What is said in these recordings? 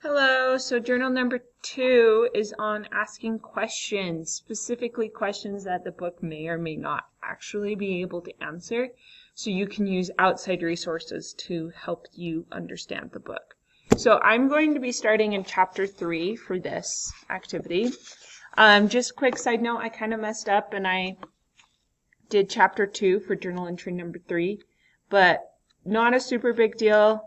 Hello, so journal number 2 is on asking questions, specifically questions that the book may or may not actually be able to answer, so you can use outside resources to help you understand the book. So I'm going to be starting in chapter 3 for this activity. Just quick side note, I kind of messed up and I did chapter 2 for journal entry number 3, but not a super big deal.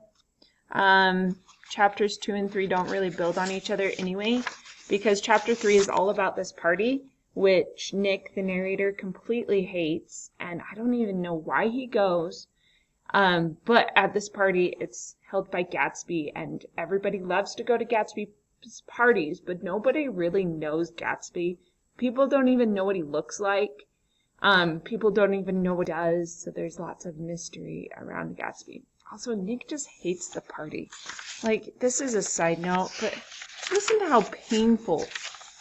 Chapters 2 and 3 don't really build on each other anyway, because chapter 3 is all about this party, which Nick, the narrator, completely hates, and I don't even know why he goes. But at this party, it's held by Gatsby, and everybody loves to go to Gatsby's parties, but nobody really knows Gatsby. People don't even know what he looks like. People don't even know what he does, so there's lots of mystery around Gatsby. Also, Nick just hates the party. Like, this is a side note, but listen to how painful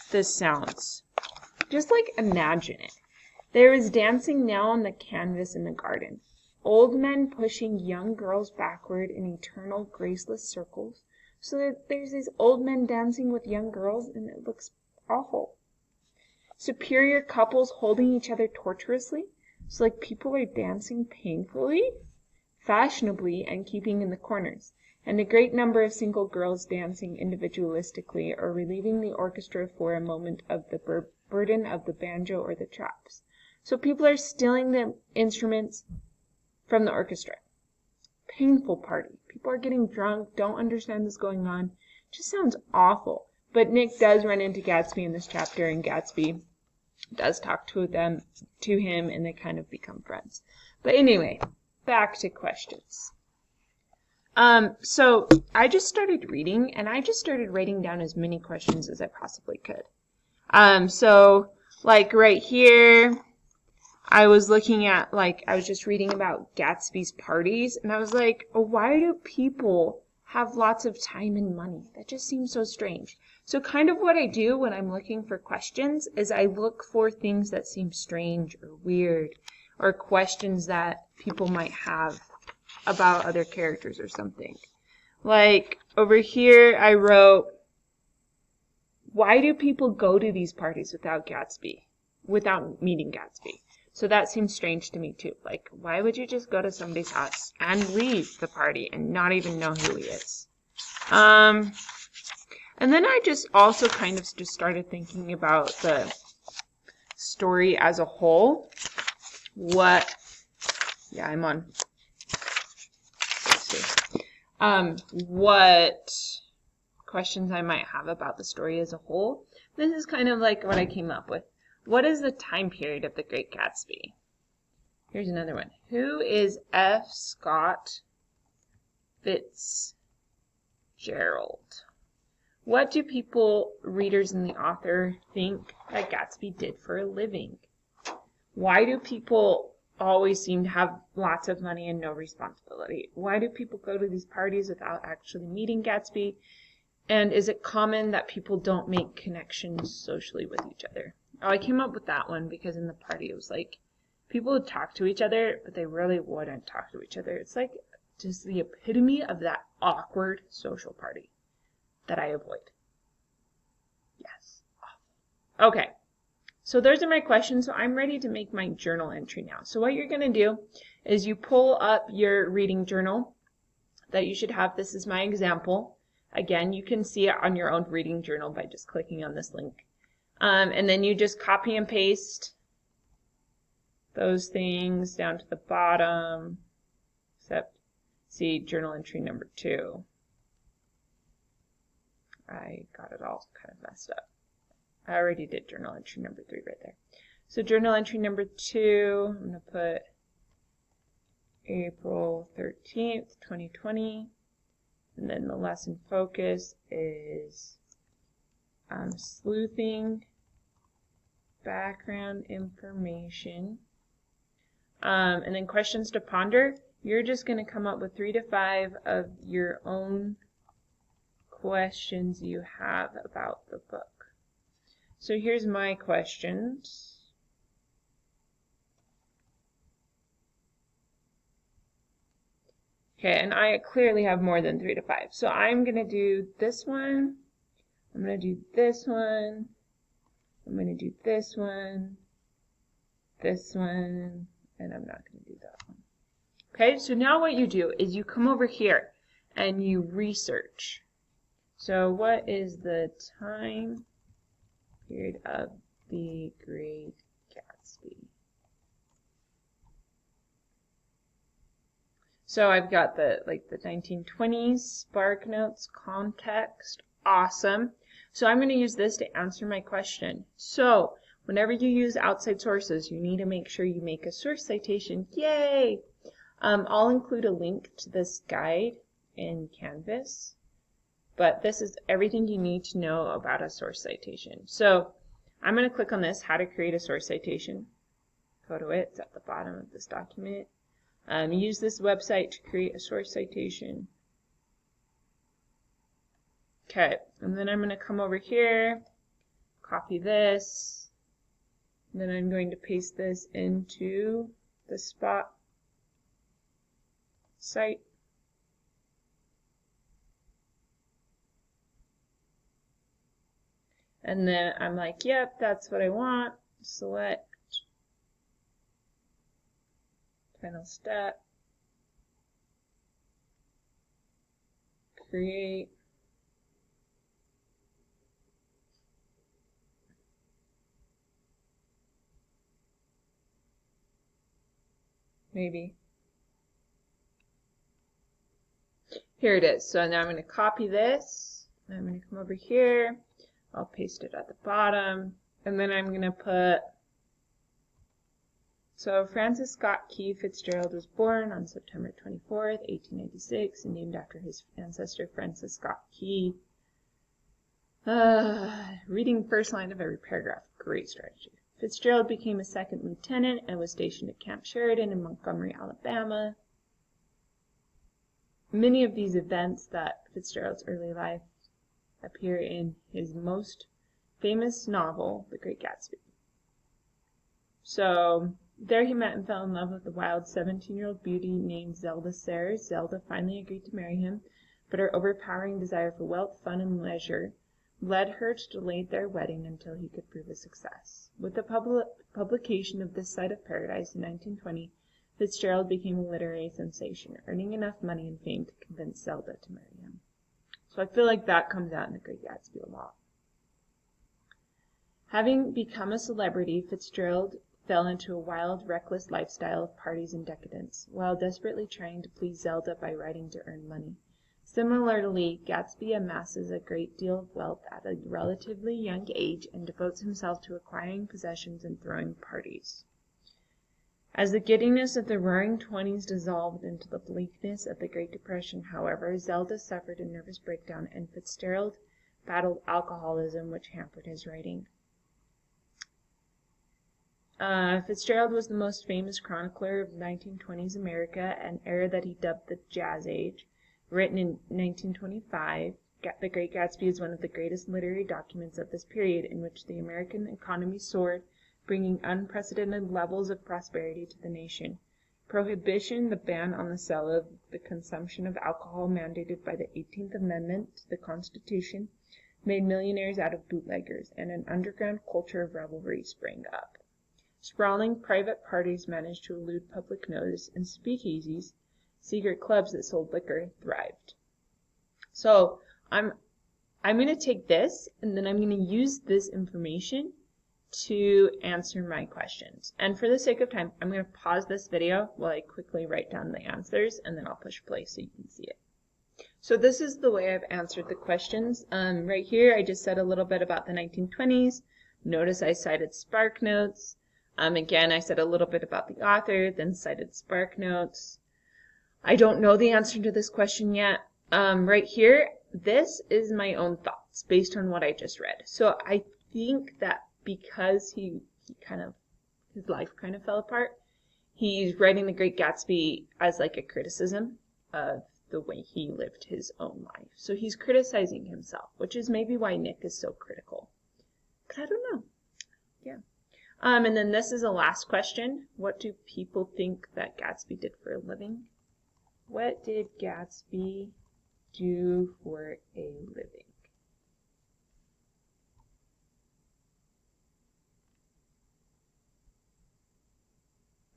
this sounds. Just, imagine it. There is dancing now on the canvas in the garden. Old men pushing young girls backward in eternal, graceless circles. So that there's these old men dancing with young girls, and it looks awful. Superior couples holding each other tortuously. So, people are dancing painfully, fashionably, and keeping in the corners, and a great number of single girls dancing individualistically or relieving the orchestra for a moment of the burden of the banjo or the chops. So people are stealing the instruments from the orchestra. Painful party. People are getting drunk, don't understand what's going on. Just sounds awful. But Nick does run into Gatsby in this chapter, and Gatsby does talk to him, and they kind of become friends. But anyway, back to questions. So I just started reading, and I just started writing down as many questions as I possibly could. So right here, I was looking at, I was just reading about Gatsby's parties, and I was like, oh, why do people have lots of time and money? That just seems so strange. So kind of what I do when I'm looking for questions is I look for things that seem strange or weird, or questions that people might have about other characters or something. Like over here I wrote, why do people go to these parties without meeting Gatsby? So that seems strange to me too. Why would you just go to somebody's house and leave the party and not even know who he is? And then I just also kind of just started thinking about the story as a whole. I'm on. What questions I might have about the story as a whole. This is kind of what I came up with. What is the time period of The Great Gatsby? Here's another one. Who is F. Scott Fitzgerald? What do readers and the author, think that Gatsby did for a living? Why do people always seem to have lots of money and no responsibility? Why do people go to these parties without actually meeting Gatsby? And is it common that people don't make connections socially with each other? Oh, I came up with that one because in the party it was people would talk to each other, but they really wouldn't talk to each other. It's just the epitome of that awkward social party that I avoid. Yes. Okay. So those are my questions. So I'm ready to make my journal entry now. So what you're going to do is you pull up your reading journal that you should have. This is my example. Again, you can see it on your own reading journal by just clicking on this link. And then you just copy and paste those things down to the bottom, except see journal entry number 2. I got it all kind of messed up. I already did journal entry number 3 right there. So journal entry number 2, I'm going to put April 13th, 2020. And then the lesson focus is sleuthing, background information. And then questions to ponder. You're just going to come up with 3 to 5 of your own questions you have about the book. So here's my questions. Okay, and I clearly have more than 3 to 5. So I'm going to do this one. I'm going to do this one. I'm going to do this one, and I'm not going to do that one. Okay, so now what you do is you come over here and you research. So what is the time period of the Great Gatsby? So I've got the 1920s, spark notes, context, awesome. So I'm going to use this to answer my question. So whenever you use outside sources, you need to make sure you make a source citation. Yay! I'll include a link to this guide in Canvas, but this is everything you need to know about a source citation. So I'm going to click on this, how to create a source citation. Go to it, it's at the bottom of this document. Use this website to create a source citation. Okay, and then I'm going to come over here, copy this, and then I'm going to paste this into the spot site. And then I'm like, yep, that's what I want. Select. Final step. Create. Maybe. Here it is. So now I'm going to copy this. I'm going to come over here. I'll paste it at the bottom. And then I'm going to put, so Francis Scott Key Fitzgerald was born on September 24th, 1896, and named after his ancestor Francis Scott Key. Reading the first line of every paragraph, great strategy. Fitzgerald became a second lieutenant and was stationed at Camp Sheridan in Montgomery, Alabama. Many of these events that Fitzgerald's early life appear in his most famous novel, The Great Gatsby. So there he met and fell in love with a wild 17-year-old beauty named Zelda Sayers. Zelda finally agreed to marry him, but her overpowering desire for wealth, fun, and leisure led her to delay their wedding until he could prove a success. With the publication of This Side of Paradise in 1920, Fitzgerald became a literary sensation, earning enough money and fame to convince Zelda to marry him. So I feel like that comes out in The Great Gatsby a lot. Having become a celebrity, Fitzgerald fell into a wild, reckless lifestyle of parties and decadence, while desperately trying to please Zelda by writing to earn money. Similarly, Gatsby amasses a great deal of wealth at a relatively young age and devotes himself to acquiring possessions and throwing parties. As the giddiness of the Roaring Twenties dissolved into the bleakness of the Great Depression, however, Zelda suffered a nervous breakdown, and Fitzgerald battled alcoholism, which hampered his writing. Fitzgerald was the most famous chronicler of 1920s America, an era that he dubbed the Jazz Age. Written in 1925, The Great Gatsby is one of the greatest literary documents of this period, in which the American economy soared, bringing unprecedented levels of prosperity to the nation. Prohibition, the ban on the sale of the consumption of alcohol mandated by the 18th Amendment to the Constitution, made millionaires out of bootleggers, and an underground culture of revelry sprang up. Sprawling private parties managed to elude public notice, and speakeasies, secret clubs that sold liquor, thrived. So I'm going to take this, and then I'm going to use this information to answer my questions. And for the sake of time, I'm going to pause this video while I quickly write down the answers, and then I'll push play so you can see it. So this is the way I've answered the questions. Right here, I just said a little bit about the 1920s. Notice I cited Spark Notes. Again, I said a little bit about the author, then cited Spark Notes. I don't know the answer to this question yet. Right here, this is my own thoughts based on what I just read. So I think that because his life kind of fell apart, he's writing The Great Gatsby as like a criticism of the way he lived his own life. So he's criticizing himself, which is maybe why Nick is so critical. But I don't know. Yeah. And then this is a last question. What do people think that Gatsby did for a living? What did Gatsby do for a living?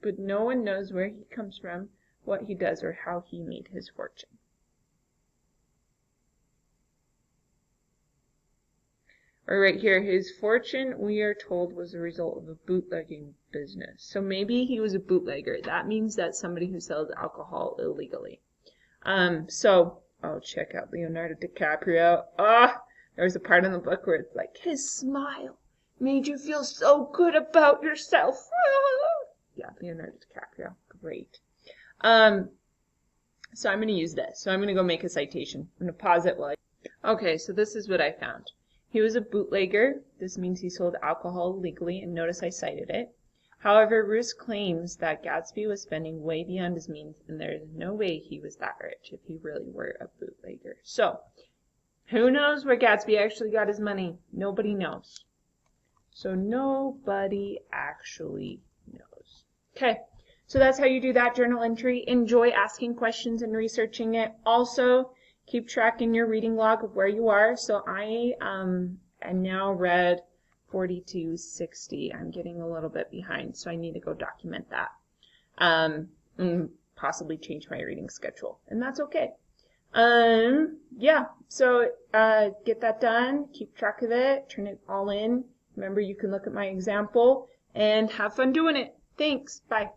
But no one knows where he comes from, what he does, or how he made his fortune. Or right here, his fortune, we are told, was a result of a bootlegging business. So maybe he was a bootlegger. That means that somebody who sells alcohol illegally. Check out Leonardo DiCaprio. There was a part in the book where it's like, his smile made you feel so good about yourself. Yeah, Leonardo DiCaprio. Great. So I'm going to use this. So I'm going to go make a citation. I'm going to pause it while Okay, so this is what I found. He was a bootlegger. This means he sold alcohol illegally, and notice I cited it. However, Roos claims that Gatsby was spending way beyond his means, and there is no way he was that rich if he really were a bootlegger. So, who knows where Gatsby actually got his money? Nobody knows. So nobody actually knows. Okay, so that's how you do that journal entry. Enjoy asking questions and researching it. Also, keep track in your reading log of where you are. So I am now read 4260. I'm getting a little bit behind, so I need to go document that. And possibly change my reading schedule, and that's okay. So get that done, keep track of it, turn it all in. Remember, you can look at my example and have fun doing it. Thanks. Bye.